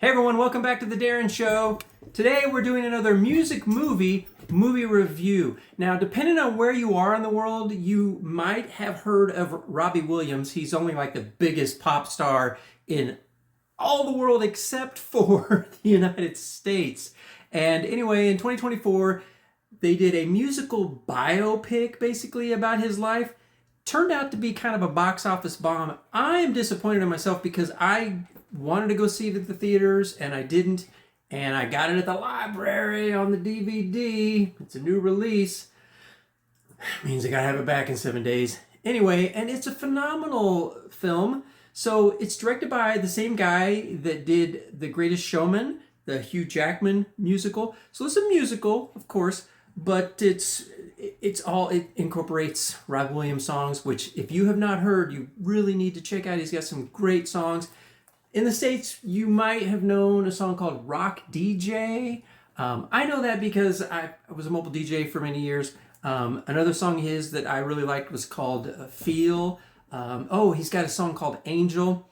Hey everyone, welcome back to the Darin Show. Today we're doing another music movie review. Now, depending on where you are in the world, you might have heard of Robbie Williams. He's only like the biggest pop star in all the world except for the United States. And anyway, in 2024, they did a musical biopic basically about his life. Turned out to be kind of a box office bomb. I am disappointed in myself because I wanted to go see it at the theaters and I didn't, and I got it at the library on the DVD. It's a new release. It means I gotta have it back in 7 days. Anyway, and it's a phenomenal film. So it's directed by the same guy that did The Greatest Showman, the Hugh Jackman musical. So it's a musical, of course, but it incorporates Robbie Williams songs, which if you have not heard, you really need to check out. He's got some great songs. In the States, you might have known a song called Rock DJ. I know that because I was a mobile DJ for many years. Another song of his that I really liked was called Feel. He's got a song called Angel,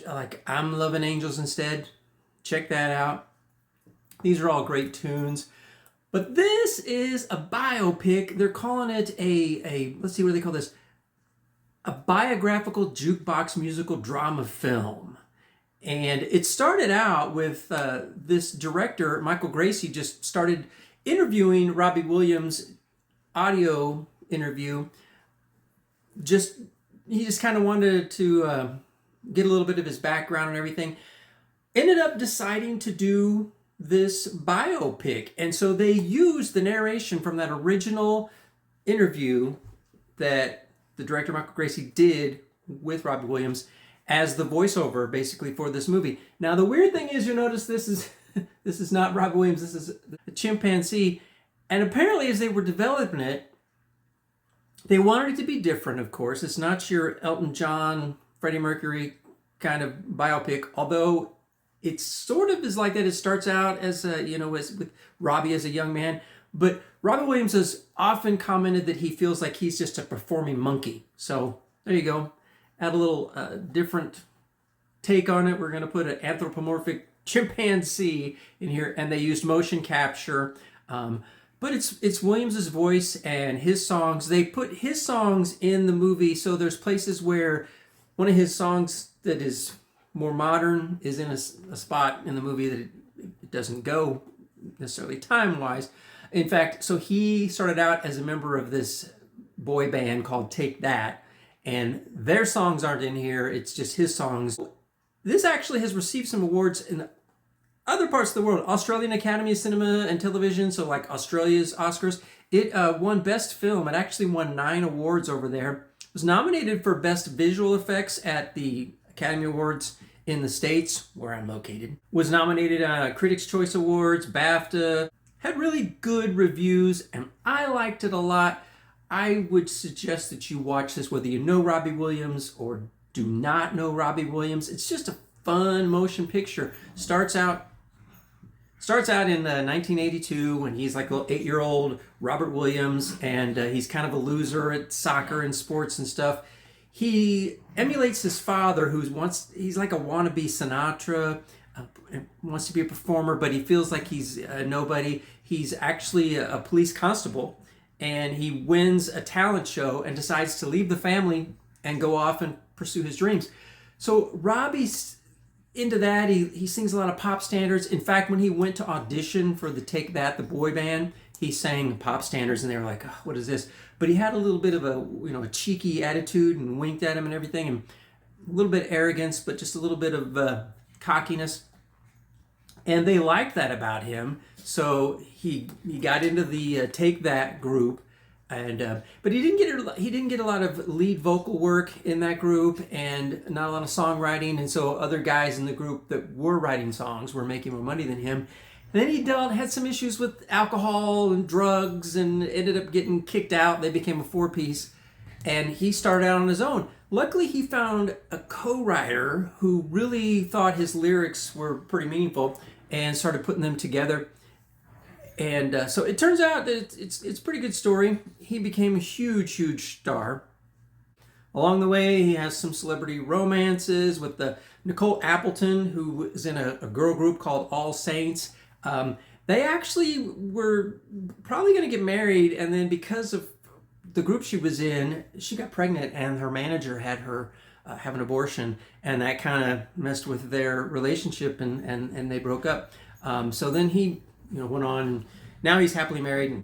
like I'm Loving Angels Instead. Check that out. These are all great tunes. But this is a biopic. They're calling it let's see what they call this, a biographical jukebox musical drama film. And it started out with this director, Michael Gracie, just started interviewing Robbie Williams, audio interview. He just kind of wanted to get a little bit of his background and everything. Ended up deciding to do this biopic. And so they used the narration from that original interview that the director, Michael Gracie, did with Robbie Williams as the voiceover basically for this movie. Now the weird thing is, you notice this is not Robbie Williams, this is a chimpanzee. And apparently as they were developing it, they wanted it to be different, of course. It's not your Elton John, Freddie Mercury kind of biopic, although it sort of is like that. It starts out as with Robbie as a young man, but Robbie Williams has often commented that he feels like he's just a performing monkey. So there you go. Add a little different take on it. We're going to put an anthropomorphic chimpanzee in here, and they used motion capture. But it's Williams's voice and his songs. They put his songs in the movie, so there's places where one of his songs that is more modern is in a spot in the movie that it doesn't go necessarily time-wise. In fact, so he started out as a member of this boy band called Take That, and their songs aren't in here. It's just his songs. This actually has received some awards in other parts of the world. Australian Academy of Cinema and Television, so like Australia's Oscars. It won Best Film. It actually won 9 awards over there. It was nominated for Best Visual Effects at the Academy Awards in the States, where I'm located. Was nominated on Critics' Choice Awards, BAFTA. Had really good reviews, and I liked it a lot. I would suggest that you watch this whether you know Robbie Williams or do not know Robbie Williams. It's just a fun motion picture. Starts out in 1982 when he's like a little 8-year-old Robert Williams, and he's kind of a loser at soccer and sports and stuff. He emulates his father, he's like a wannabe Sinatra, wants to be a performer, but he feels like he's nobody. He's actually a police constable, and he wins a talent show and decides to leave the family and go off and pursue his dreams. So Robbie's into that. He sings a lot of pop standards. In fact, when he went to audition for the Take That, the boy band, he sang pop standards, and they were like, oh, what is this? But he had a little bit of a cheeky attitude and winked at him and everything, and a little bit arrogance, but just a little bit of cockiness. And they liked that about him. So he got into the Take That group, and but he didn't get a lot of lead vocal work in that group, and not a lot of songwriting. And so other guys in the group that were writing songs were making more money than him. And then he had some issues with alcohol and drugs, and ended up getting kicked out. They became a 4-piece, and he started out on his own. Luckily, he found a co-writer who really thought his lyrics were pretty meaningful and started putting them together. And so it turns out that it's a pretty good story. He became a huge star. Along the way, he has some celebrity romances with the Nicole Appleton, who is in a girl group called All Saints. They actually were probably going to get married, and then because of the group she was in, she got pregnant, and her manager had her have an abortion, and that kind of messed with their relationship, and they broke up. So then he went on, and now he's happily married.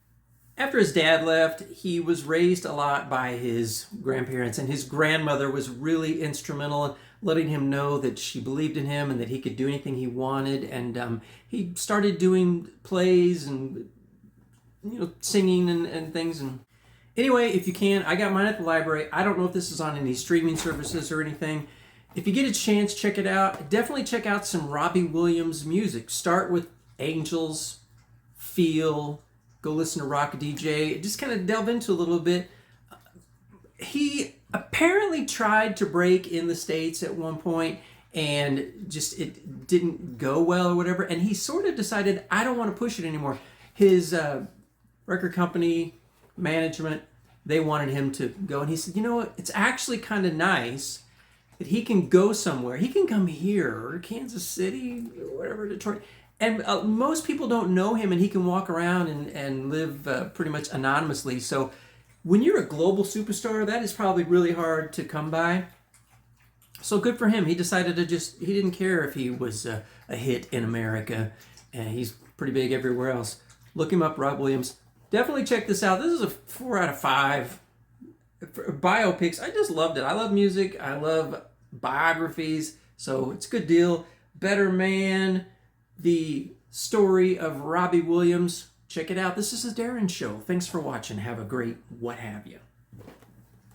After his dad left, he was raised a lot by his grandparents, and his grandmother was really instrumental in letting him know that she believed in him and that he could do anything he wanted. And he started doing plays and singing and things. And anyway, if you can, I got mine at the library. I don't know if this is on any streaming services or anything. If you get a chance, check it out. Definitely check out some Robbie Williams music. Start with Angels, Feel. Go listen to Rock DJ. Just kind of delve into a little bit. He apparently tried to break in the States at one point, and just it didn't go well or whatever. And he sort of decided, I don't want to push it anymore. His record company, management, they wanted him to go. And he said, you know what? It's actually kind of nice that he can go somewhere. He can come here or Kansas City or whatever, Detroit. And most people don't know him, and he can walk around and live pretty much anonymously. So when you're a global superstar, that is probably really hard to come by. So good for him. He decided to he didn't care if he was a hit in America, and he's pretty big everywhere else. Look him up, Rob Williams. Definitely check this out. This is a 4 out of 5. Biopics, I just loved it. I love music. I love biographies. So it's a good deal. Better Man. The story of Robbie Williams. Check it out. This is the Darin Show. Thanks for watching. Have a great what have you.